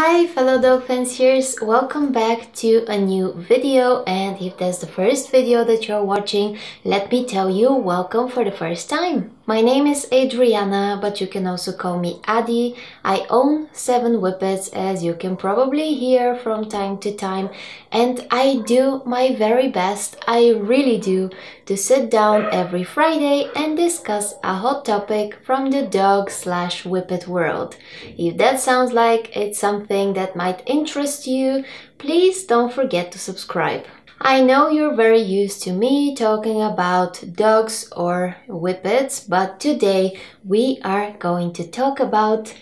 Hi fellow dog fanciers, welcome back to a new video, and if that's the first video that you're watching, let me tell you welcome for the first time. My name is Adriana, but you can also call me Adi. I own 7 whippets, as you can probably hear from time to time, and I do my very best, I really do, to sit down every Friday and discuss a hot topic from the dog/whippet world. If that sounds like it's something that might interest you, please don't forget to subscribe. I know you're very used to me talking about dogs or whippets, but today we are going to talk about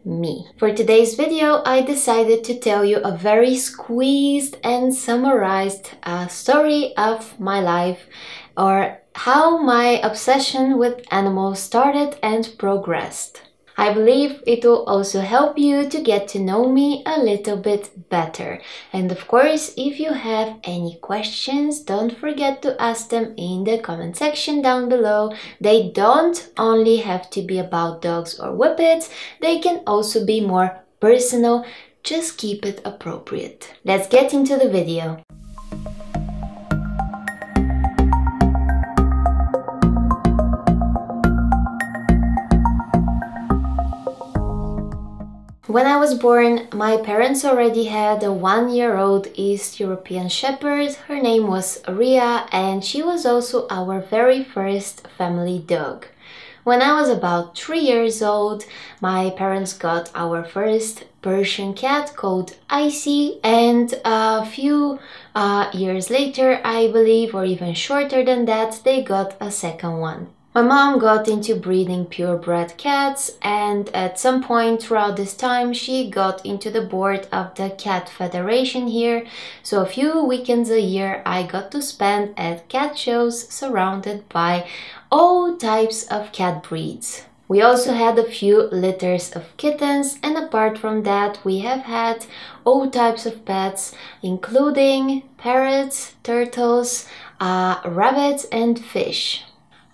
me. For today's video, I decided to tell you a very squeezed and summarized story of my life, or how my obsession with animals started and progressed. I believe it will also help you to get to know me a little bit better. And of course, if you have any questions, don't forget to ask them in the comment section down below. They don't only have to be about dogs or whippets, they can also be more personal. Just keep it appropriate. Let's get into the video. When I was born, my parents already had a 1-year-old East European Shepherd. Her name was Ria, and she was also our very first family dog. When I was about 3 years old, my parents got our first Persian cat called Icy, and a few years later, I believe, or even shorter than that, they got a second one. My mom got into breeding purebred cats, and at some point throughout this time she got into the board of the Cat Federation here, so a few weekends a year I got to spend at cat shows surrounded by all types of cat breeds. We also had a few litters of kittens, and apart from that we have had all types of pets, including parrots, turtles, rabbits and fish.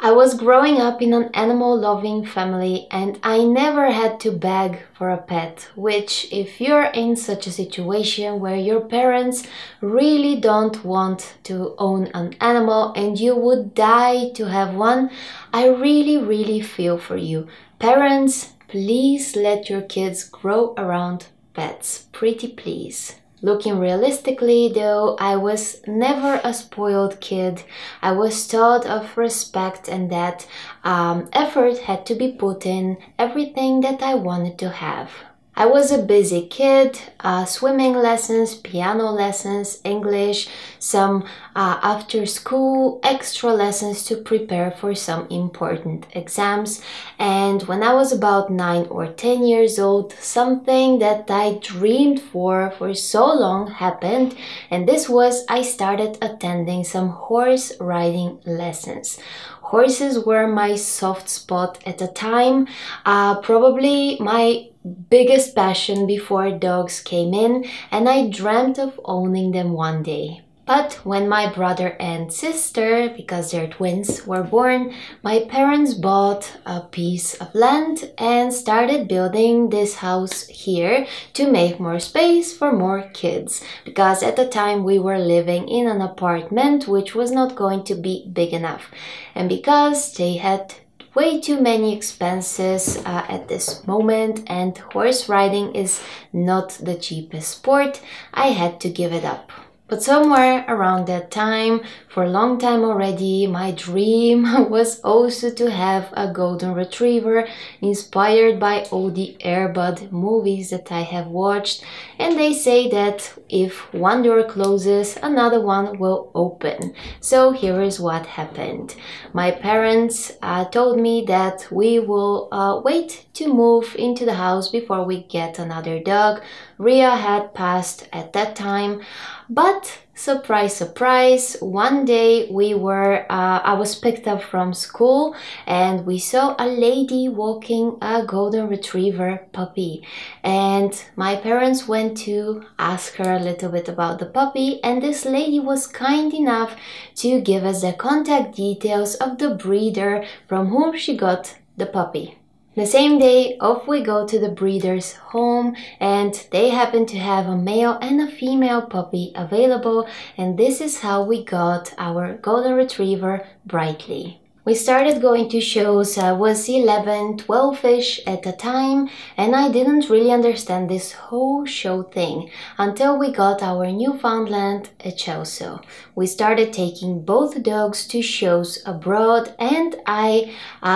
I was growing up in an animal-loving family, and I never had to beg for a pet, which, if you're in such a situation where your parents really don't want to own an animal and you would die to have one, I really feel for you. Parents, please let your kids grow around pets, pretty please. Looking realistically though, I was never a spoiled kid. I was taught of respect and that effort had to be put in everything that I wanted to have. I was a busy kid, swimming lessons, piano lessons, English, some after school extra lessons to prepare for some important exams. And when I was about 9 or 10 years old, something that I dreamed for so long happened, and this was I started attending some horse riding lessons. Horses were my soft spot at the time, probably my biggest passion before dogs came in, and I dreamt of owning them one day. But when my brother and sister, because they're twins, were born, my parents bought a piece of land and started building this house here to make more space for more kids, because at the time we were living in an apartment which was not going to be big enough, and because they had way too many expenses at this moment, and horse riding is not the cheapest sport, I had to give it up. But somewhere around that time, for a long time already, my dream was also to have a golden retriever, inspired by all the Air Bud movies that I have watched. And they say that if one door closes, another one will open. So here is what happened. My parents told me that we will wait to move into the house before we get another dog. Ria had passed at that time, but surprise, surprise, one day I was picked up from school and we saw a lady walking a golden retriever puppy, and my parents went to ask her a little bit about the puppy, and this lady was kind enough to give us the contact details of the breeder from whom she got the puppy. The same day, off we go to the breeder's home, and they happen to have a male and a female puppy available, and this is how we got our golden retriever, Brightly. We started going to shows. I was 11, 12-ish at the time, and I didn't really understand this whole show thing until we got our Newfoundland at Chelsea. We started taking both dogs to shows abroad, and I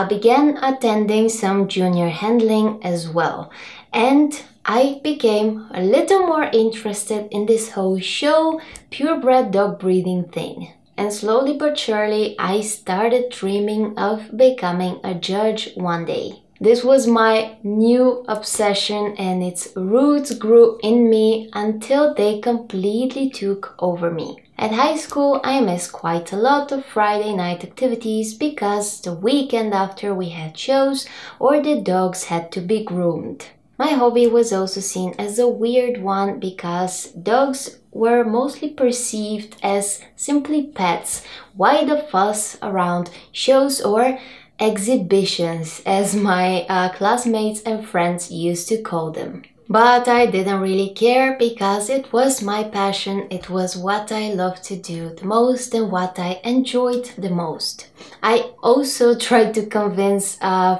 began attending some junior handling as well. And I became a little more interested in this whole show, purebred dog breeding thing. And slowly but surely, I started dreaming of becoming a judge one day. This was my new obsession, and its roots grew in me until they completely took over me. At high school, I missed quite a lot of Friday night activities because the weekend after we had shows or the dogs had to be groomed. My hobby was also seen as a weird one because dogs were mostly perceived as simply pets. Why the fuss around shows or exhibitions, as my classmates and friends used to call them? But I didn't really care because it was my passion, it was what I loved to do the most and what I enjoyed the most. I also tried to convince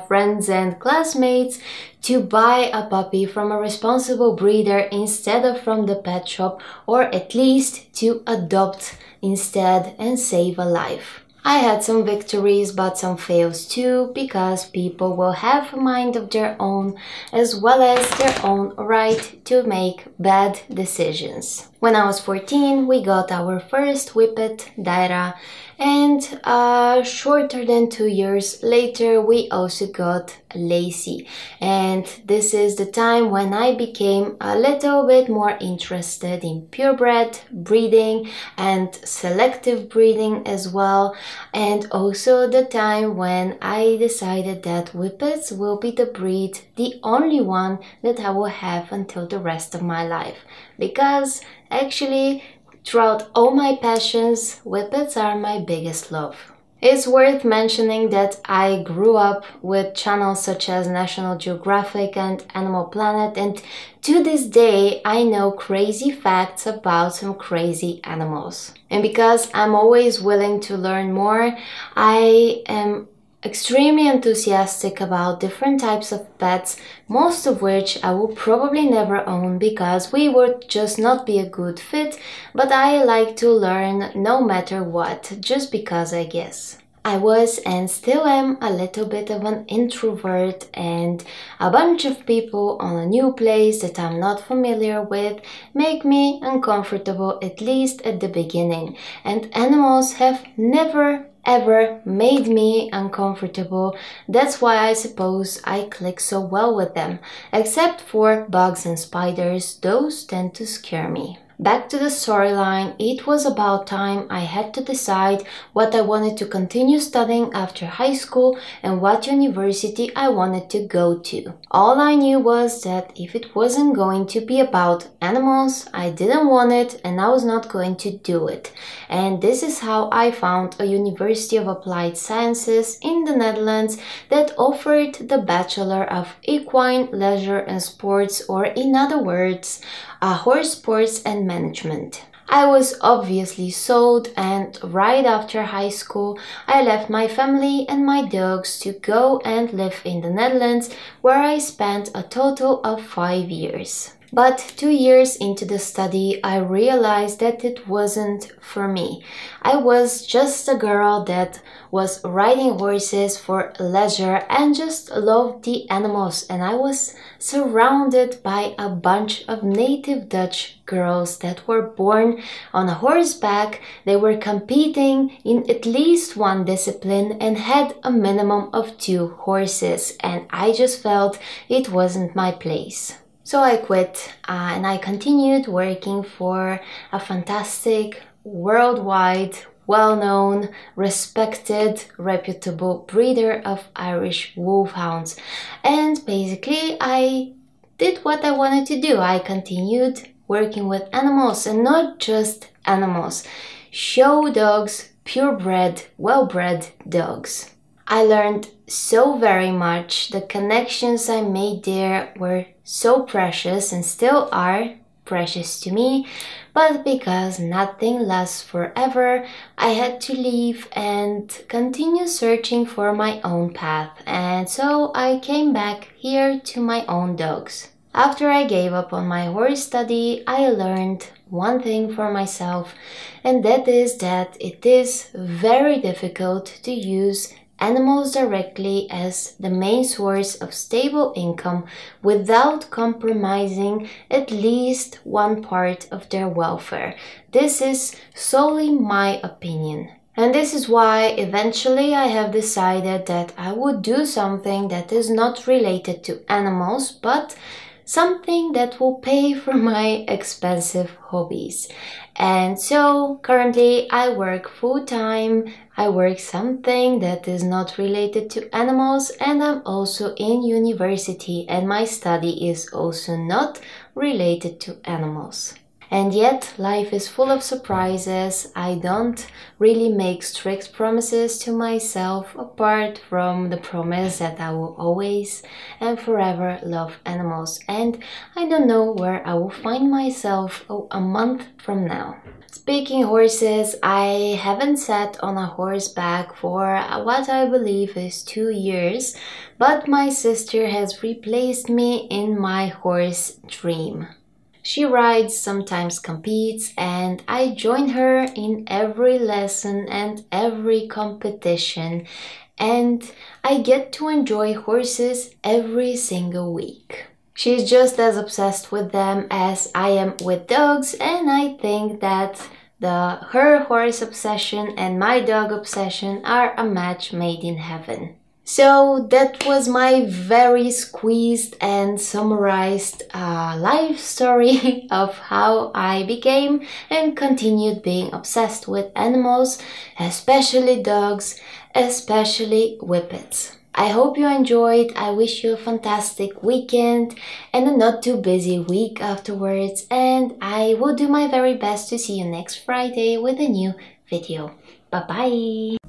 friends and classmates to buy a puppy from a responsible breeder instead of from the pet shop, or at least to adopt instead and save a life. I had some victories but some fails too, because people will have a mind of their own as well as their own right to make bad decisions. When I was 14, we got our first whippet, Daira, and shorter than 2 years later we also got Lacey. And this is the time when I became a little bit more interested in purebred breeding and selective breeding as well, and also the time when I decided that whippets will be the breed, the only one that I will have until the rest of my life, because actually throughout all my passions, whippets are my biggest love. It's worth mentioning that I grew up with channels such as National Geographic and Animal Planet, and to this day I know crazy facts about some crazy animals. And because I'm always willing to learn more, I am extremely enthusiastic about different types of pets, most of which I will probably never own because we would just not be a good fit, but I like to learn no matter what, just because I guess. I was and still am a little bit of an introvert, and a bunch of people on a new place that I'm not familiar with make me uncomfortable, at least at the beginning, and animals have never ever made me uncomfortable. That's why I suppose I click so well with them. Except for bugs and spiders, those tend to scare me. Back to the storyline, it was about time I had to decide what I wanted to continue studying after high school and what university I wanted to go to. All I knew was that if it wasn't going to be about animals, I didn't want it and I was not going to do it. And this is how I found a University of Applied Sciences in the Netherlands that offered the Bachelor of Equine, Leisure and Sports, or in other words, horse sports and management. I was obviously sold, and right after high school I left my family and my dogs to go and live in the Netherlands, where I spent a total of 5 years. But 2 years into the study, I realized that it wasn't for me. I was just a girl that was riding horses for leisure and just loved the animals, and I was surrounded by a bunch of native Dutch girls that were born on a horseback. They were competing in at least one discipline and had a minimum of 2 horses, and I just felt it wasn't my place. So I quit and I continued working for a fantastic, worldwide, well-known, respected, reputable breeder of Irish wolfhounds. And basically I did what I wanted to do. I continued working with animals, and not just animals, show dogs, purebred, well-bred dogs. I learned so very much. The connections I made there were so precious and still are precious to me, but because nothing lasts forever, I had to leave and continue searching for my own path, and so I came back here to my own dogs. After I gave up on my horse study, I learned one thing for myself, and that is that it is very difficult to use animals directly as the main source of stable income without compromising at least one part of their welfare. This is solely my opinion. And this is why eventually I have decided that I would do something that is not related to animals, but something that will pay for my expensive hobbies. And so currently I work full-time, I work something that is not related to animals, and I'm also in university and my study is also not related to animals. And yet, life is full of surprises. I don't really make strict promises to myself apart from the promise that I will always and forever love animals. And I don't know where I will find myself a month from now. Speaking horses, I haven't sat on a horseback for what I believe is 2 years, but my sister has replaced me in my horse dream. She rides, sometimes competes, and I join her in every lesson and every competition, and I get to enjoy horses every single week. She's just as obsessed with them as I am with dogs, and I think that her horse obsession and my dog obsession are a match made in heaven. So that was my very squeezed and summarized life story of how I became and continued being obsessed with animals, especially dogs, especially whippets. I hope you enjoyed. I wish you a fantastic weekend and a not too busy week afterwards, and I will do my very best to see you next Friday with a new video. Bye bye!